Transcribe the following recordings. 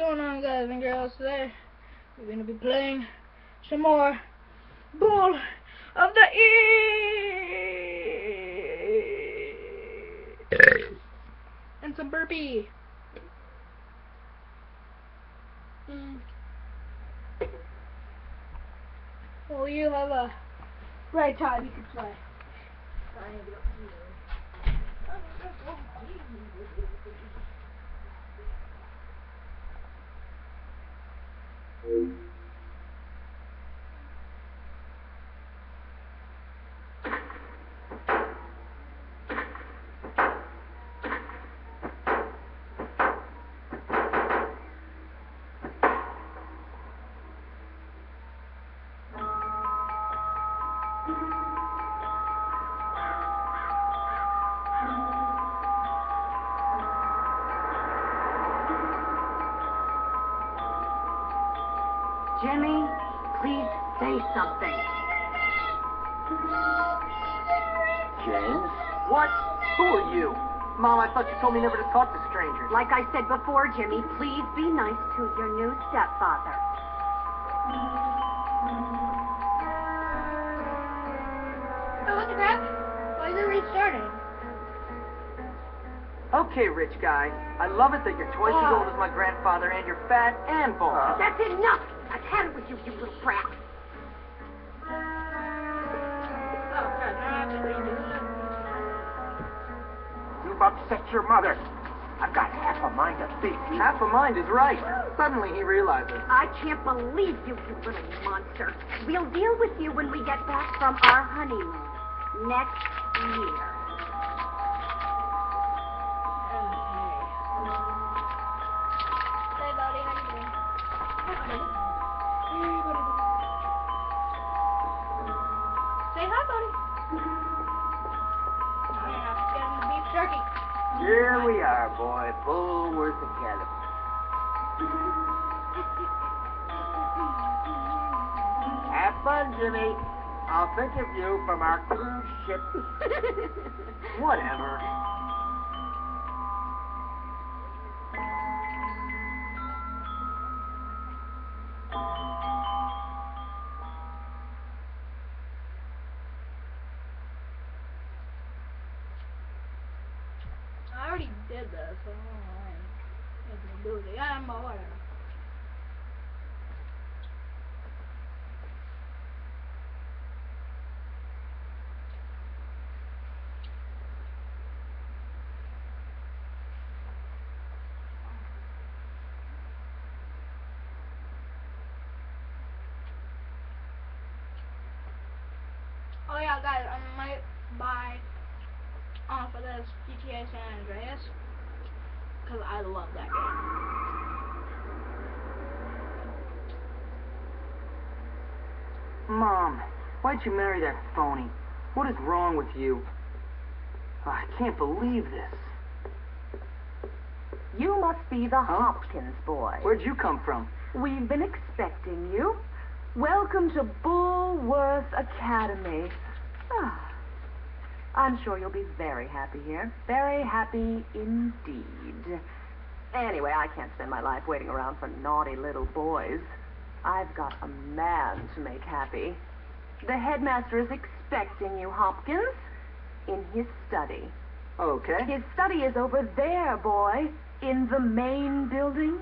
going on, guys and girls? Today we're gonna be playing some more Ball of the East and some burpee. Well, you have a right time you can play. Jimmy, please say something. James? What? Who are you? Mom, I thought you told me never to talk to strangers. Like I said before, Jimmy, please be nice to your new stepfather. Oh, what the crap? Why is it restarting? Okay, rich guy. I love it that you're twice as old as my grandfather and you're fat and bald. That's enough! I've had it with you, you little brat. Oh, God, now I have to redo it. You've upset your mother. I've got half a mind to beat you. Half a mind is right. Suddenly he realizes. I can't believe you, you little monster. We'll deal with you when we get back from our honeymoon next year. Hey, buddy, how you doing? Say hi, buddy. Now you're not getting the beef jerky. Here we are, boy. Bullworth Academy. Have fun, Jimmy. I'll think of you from our cruise ship. Whatever. I already did this, so I don't know why I'm gonna do it again, but whatever. Oh yeah, guys, I might buy for this GTA San Andreas because I love that game. Mom, why'd you marry that phony? What is wrong with you? Oh, I can't believe this. You must be the Hopkins boy. Where'd you come from? We've been expecting you. Welcome to Bullworth Academy. Ah, I'm sure you'll be very happy here. Very happy indeed. Anyway, I can't spend my life waiting around for naughty little boys. I've got a man to make happy. The headmaster is expecting you, Hopkins, in his study. Okay. His study is over there, boy, in the main building.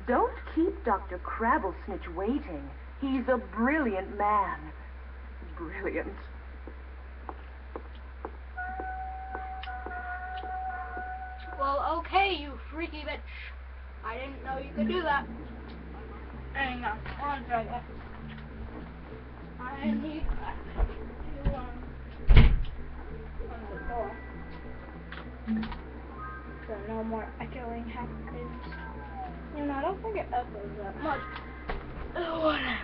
Don't keep Dr. Crabblesnitch waiting. He's a brilliant man. Brilliant. Well, okay, you freaky bitch. I didn't know you could do that. Hang on, one second. I need so no more echoing happens. You know, I don't think it echoes that much. Whatever.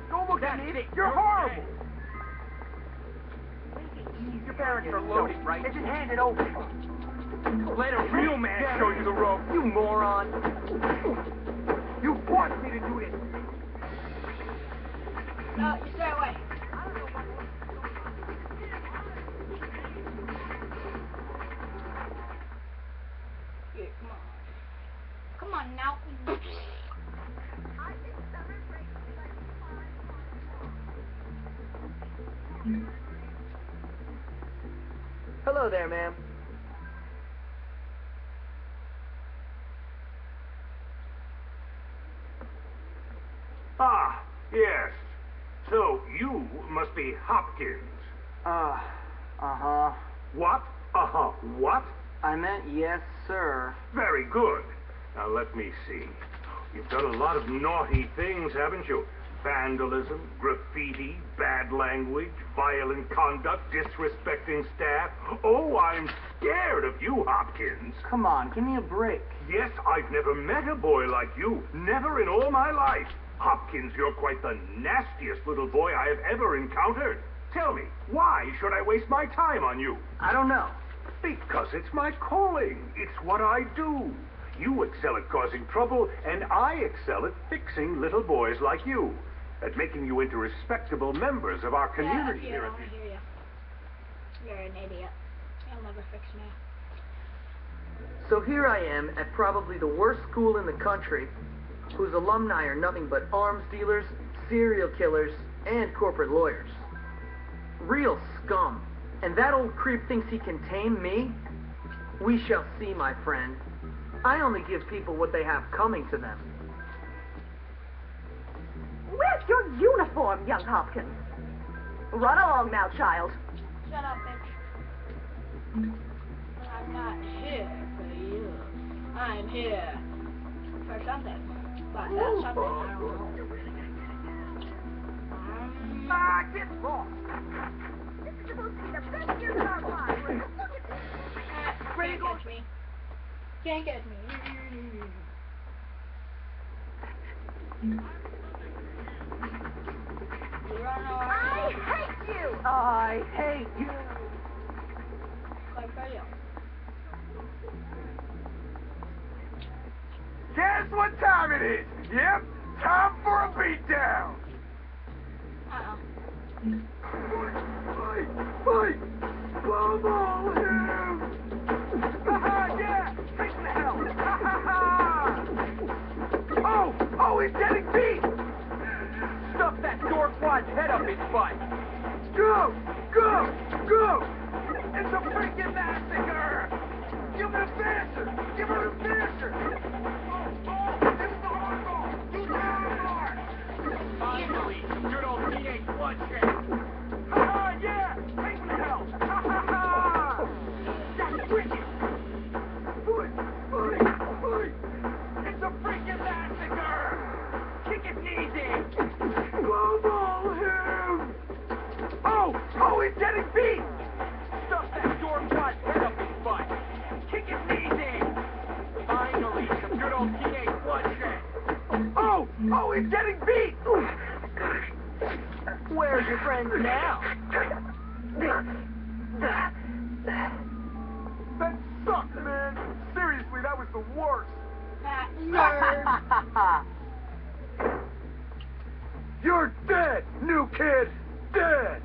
Don't look at it. You're horrible. Your parents are loaded, right? They just hand it over. Let a real man show you the rope. You moron. You forced me to do this. No, you stay away. Hello there, ma'am. Ah, yes. So, you must be Hopkins. Uh-huh. What? Uh-huh. What? I meant yes, sir. Very good. Now, let me see. You've done a lot of naughty things, haven't you? Vandalism, graffiti, bad language, violent conduct, disrespecting staff. Oh, I'm scared of you, Hopkins. Come on, give me a break. Yes, I've never met a boy like you. Never in all my life. Hopkins, you're quite the nastiest little boy I have ever encountered. Tell me, why should I waste my time on you? I don't know. Because it's my calling. It's what I do. You excel at causing trouble, and I excel at fixing little boys like you. At making you into respectable members of our community Yeah, here I at the... hear you. You're an idiot. You'll never fix me. So here I am at probably the worst school in the country, whose alumni are nothing but arms dealers, serial killers, and corporate lawyers. Real scum. And that old creep thinks he can tame me? We shall see, my friend. I only give people what they have coming to them. Where's your uniform, young Hopkins? Run along now, child. Shut up, bitch. I'm not here for you. I'm here for something. But that's something I don't know. Get lost. This is supposed to be the best year of our lives. Look at this. Can't catch me. Can't catch me. You don't know I hate you! I hate you! Like for you. Guess what time it is? Yep, time for a beatdown. Uh-oh. Fight! Bubble him! Ha-ha, yeah! Take the hell! Ha-ha-ha! Oh, he's getting beat! Stuff that dorkwad's head up his butt! Go! It's a freaking massacre! Give him a finisher! This is the hard ball! Do the hard ball! Finally, some good old teenage bloodshed! Ha-ha, yeah! Take the hell! Ha-ha-ha! That's wicked! Fight! It's a freaking massacre! Kick it easy! Bubble him! Oh, he's getting beat! Stuff that dorkwad's head up his butt! Kick it easy! Finally, some good old teenage bloodshed! Oh, he's getting beat! Where's your friends now? That sucked, man! Seriously, that was the worst! That nerd. You're dead, new kid! Dead!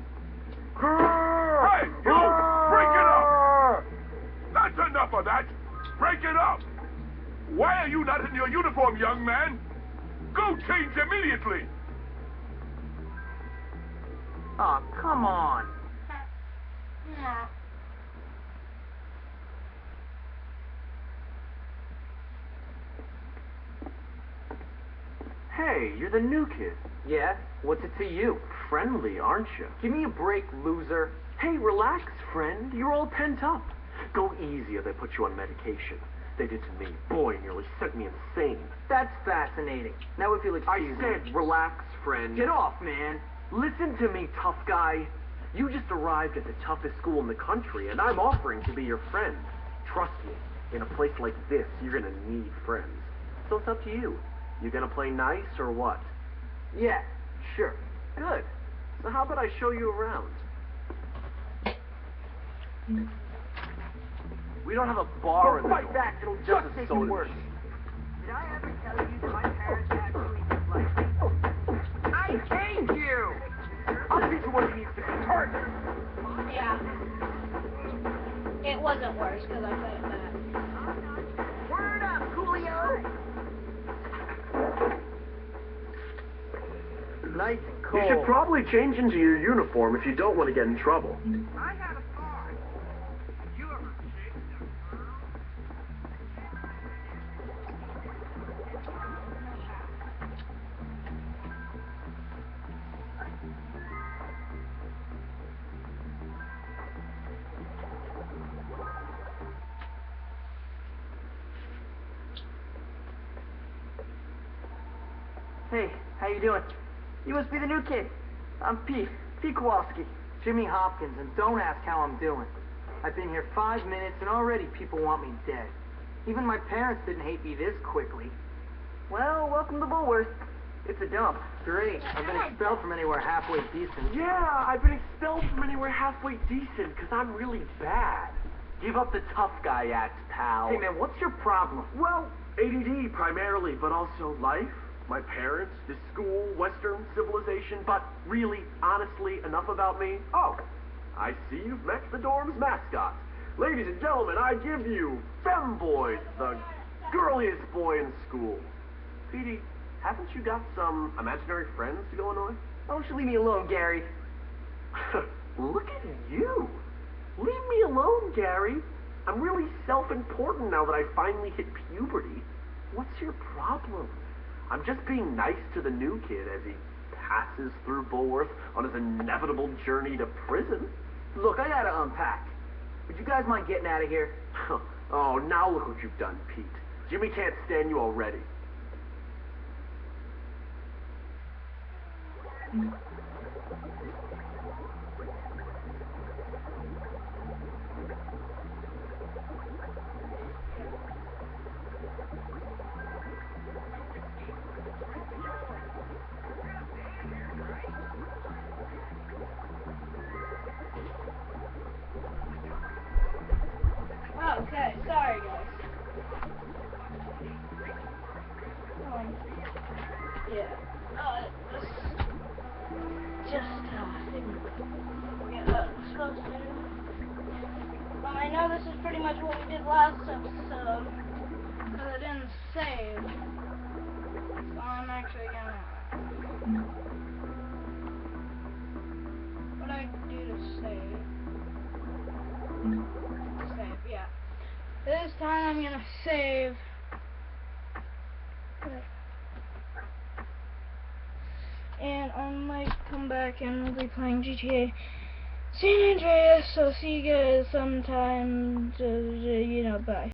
Hey, you! Break it up! That's enough of that! Break it up! Why are you not in your uniform, young man? Go change immediately! Aw, come on. Yeah. Hey, you're the new kid. Yeah? What's it to you? Friendly, aren't you? Give me a break, loser. Hey, relax, friend. You're all pent up. Go easy or they put you on medication. They did to me. Boy, nearly sent me insane. That's fascinating. Now if you'll I excuse me. said relax, friend. Get off, man. Listen to me, tough guy. You just arrived at the toughest school in the country, and I'm offering to be your friend. Trust me, in a place like this, you're gonna need friends. So it's up to you. You gonna play nice or what? Yeah, sure. Good. So how about I show you around? We don't have a bar in the Fight dorm. back, it'll Just just a make soda it worse. machine. Did I ever tell you that my parents actually dislike me? I hate you! I'll teach you what it means to be hurt. Yeah. It wasn't worse because I played it back. Word up, Coolio! Nice and cold. You should probably change into your uniform if you don't want to get in trouble. I had a thought. Hey, how you doing? You must be the new kid. I'm Pete Kowalski. Jimmy Hopkins, and don't ask how I'm doing. I've been here 5 minutes, and already people want me dead. Even my parents didn't hate me this quickly. Well, welcome to Bullworth. It's a dump. Great. I've been expelled from anywhere halfway decent. Yeah, I've been expelled from anywhere halfway decent because I'm really bad. Give up the tough guy act, pal. Hey, man, what's your problem? Well, ADD primarily, but also life, my parents, this school, Western civilization, but really, honestly, enough about me. Oh, I see you've met the dorm's mascot. Ladies and gentlemen, I give you Femboy, the girliest boy in school. Petey, haven't you got some imaginary friends to go annoy? Why don't you leave me alone, Gary? Look at you. Leave me alone, Gary. I'm really self-important now that I finally hit puberty. What's your problem? I'm just being nice to the new kid as he passes through Bullworth on his inevitable journey to prison. Look, I gotta unpack. Would you guys mind getting out of here? Oh, now look what you've done, Pete. Jimmy can't stand you already. Okay, sorry guys. Yeah. This just didn't forget what I was supposed to do. I know this is pretty much what we did last episode, because I didn't save. So I'm actually gonna. What do I do to save? Save, yeah. This time I'm gonna save. And I might come back and we'll be playing GTA San Andreas. So see you guys sometime. Bye.